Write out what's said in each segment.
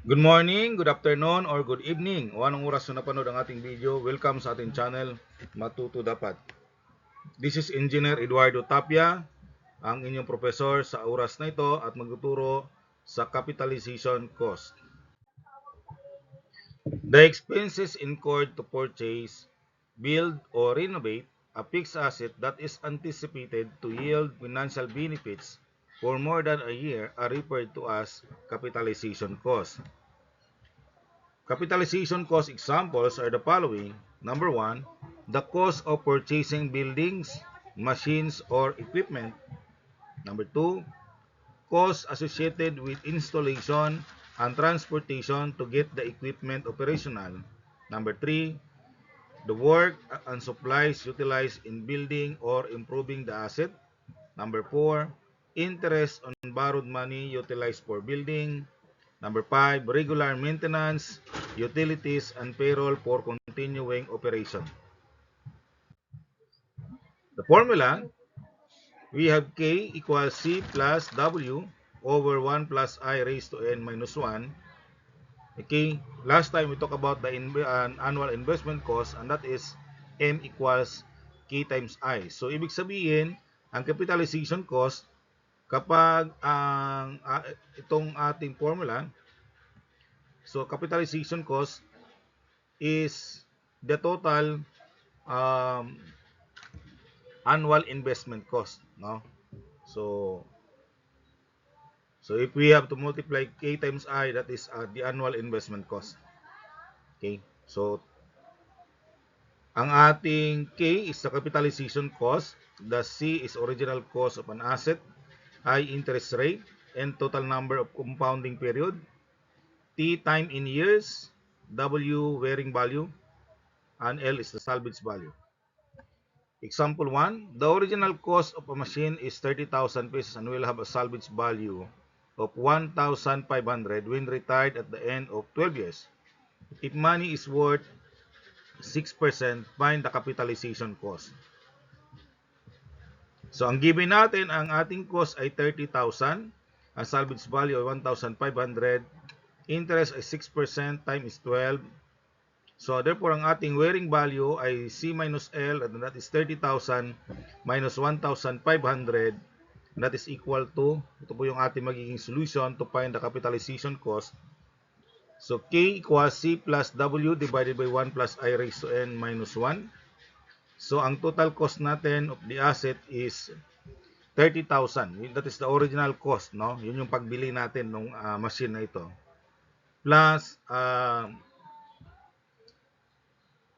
Good morning, good afternoon, or good evening. O anong oras na napanood ang ating video, welcome sa ating channel, Matuto Dapat. This is Engineer Eduardo Tapia, ang inyong professor sa oras na ito at magtuturo sa capitalization cost. The expenses incurred to purchase, build, or renovate a fixed asset that is anticipated to yield financial benefits for more than a year are referred to as capitalization cost. Capitalization cost examples are the following. Number one, the cost of purchasing buildings, machines, or equipment. Number two, costs associated with installation and transportation to get the equipment operational. Number three, the work and supplies utilized in building or improving the asset. Number four, interest on borrowed money utilized for building. Number five, regular maintenance, utilities, and payroll for continuing operation. The formula, we have K equals C plus W over 1 plus I raised to N minus 1. Okay, last time we talked about the annual investment cost, and that is M equals K times I. So, ibig sabihin, ang capitalization cost, kapag itong ating formula, so capitalization cost is the total um, annual investment cost, no? So if we have to multiply K times I, that is the annual investment cost. Okay, so ang ating K is the capitalization cost, the C is original cost of an asset, I interest rate, and total number of compounding period, T time in years, W wearing value, and L is the salvage value. Example 1, the original cost of a machine is 30,000 pesos and will have a salvage value of 1,500 when retired at the end of 12 years. If money is worth 6%, find the capitalization cost. So, ang given natin, ang ating cost ay 30,000, ang salvage value ay 1,500, interest ay 6%, time is 12. So, therefore, ang ating wearing value ay C minus L, and that is 30,000 minus 1,500, and that is equal to, ito po yung ating magiging solution to find the capitalization cost. So, K equals C plus W divided by 1 plus I raised to N minus 1. So, ang total cost natin of the asset is 30,000. That is the original cost, no? Yun yung pagbili natin ng machine na ito. Plus,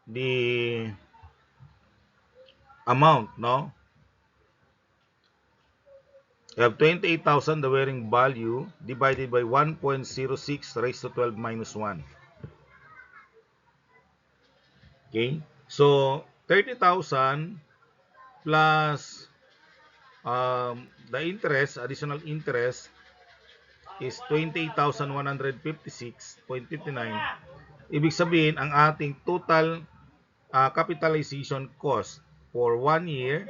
the amount, no? You have 28,000, the wearing value, divided by 1.06 raised to 12 minus 1. Okay? So, 30,000 plus the interest, additional interest, is 28,156.59. Ibig sabihin, ang ating total capitalization cost for 1 year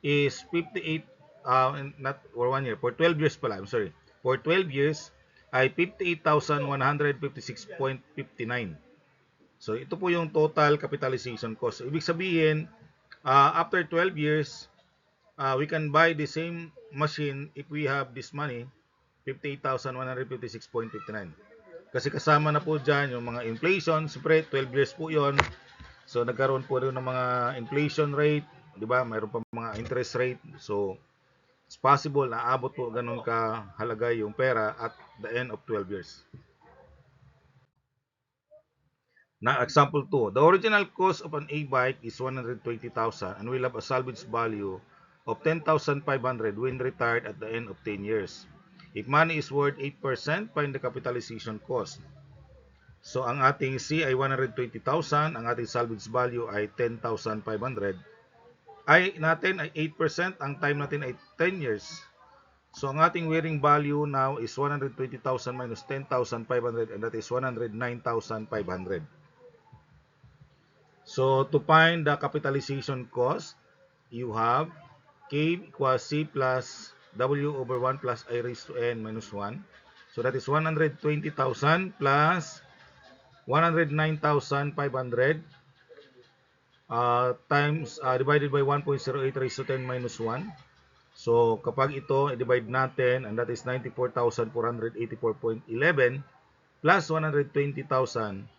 is 58, not for 1 year, for 12 years pala, I'm sorry. For 12 years ay 58,156.59. So, ito po yung total capitalization cost. So, ibig sabihin, after 12 years, we can buy the same machine if we have this money, 58,156.59. Kasi kasama na po dyan yung mga inflation. Siyempre, 12 years po yon. So, nagkaroon po rin ng mga inflation rate. Di ba? Mayroon pa mga interest rate. So, it's possible na abot po ganun ka halaga yung pera at the end of 12 years. Na example 2, the original cost of an e-bike is 120,000 and will have a salvage value of 10,500 when retired at the end of 10 years. If money is worth 8%, find the capitalization cost. So, ang ating C ay 120,000, ang ating salvage value ay 10,500. Ay natin ay 8%, ang time natin ay 10 years. So, ang ating wearing value now is 120,000 minus 10,500, and that is 109,500. So, to find the capitalization cost, you have K equals C plus W over 1 plus I raised to N minus 1. So that is 120,000 plus 109,500 times divided by 1.08 raised to 10 minus 1. So kapag ito i-divide natin, and that is 94,484.11 plus 120,000,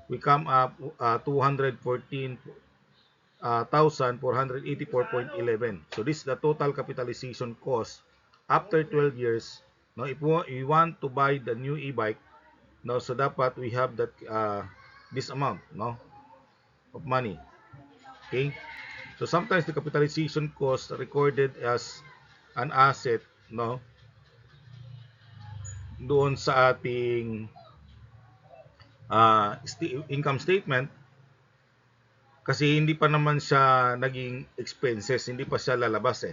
we come up 214,484.11. So this is the total capitalization cost after 12 years. No, if we want to buy the new e-bike, no, so dapat we have that this amount, no, of money. Okay? So sometimes the capitalization cost recorded as an asset, no, doon sa ating income statement, kasi hindi pa naman siya naging expenses, hindi pa siya lalabas eh.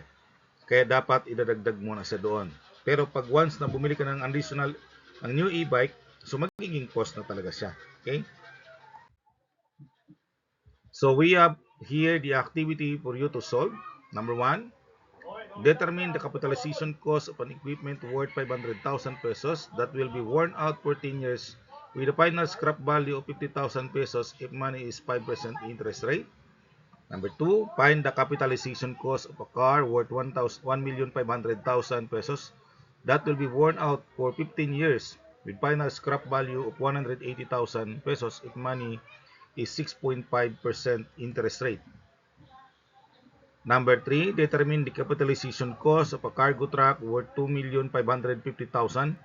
Kaya dapat idadagdag muna sa doon. Pero pag once na bumili ka ng additional, ang new e-bike, so magiging cost na talaga siya. Okay? So we have here the activity for you to solve. Number 1, determine the capitalization cost of an equipment worth 500,000 pesos that will be worn out for 10 years with a final scrap value of 50,000 pesos if money is 5% interest rate. Number 2, find the capitalization cost of a car worth 1,500,000 pesos that will be worn out for 15 years with final scrap value of 180,000 pesos if money is 6.5% interest rate. Number 3, determine the capitalization cost of a cargo truck worth 2,550,000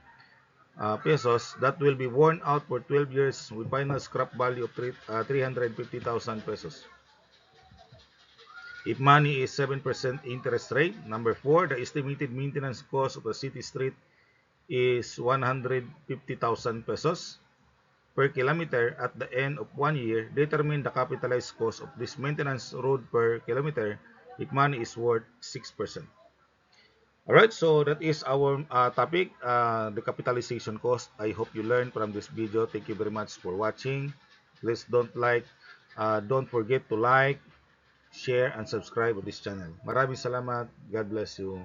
pesos that will be worn out for 12 years with final scrap value of 350,000 pesos. If money is 7% interest rate. Number 4, the estimated maintenance cost of a city street is 150,000 pesos per kilometer at the end of 1 year. Determine the capitalized cost of this maintenance road per kilometer if money is worth 6%. Alright, so that is our topic, the capitalization cost. I hope you learned from this video. Thank you very much for watching. Please don't forget to like, share, and subscribe to this channel. Maraming salamat. God bless you.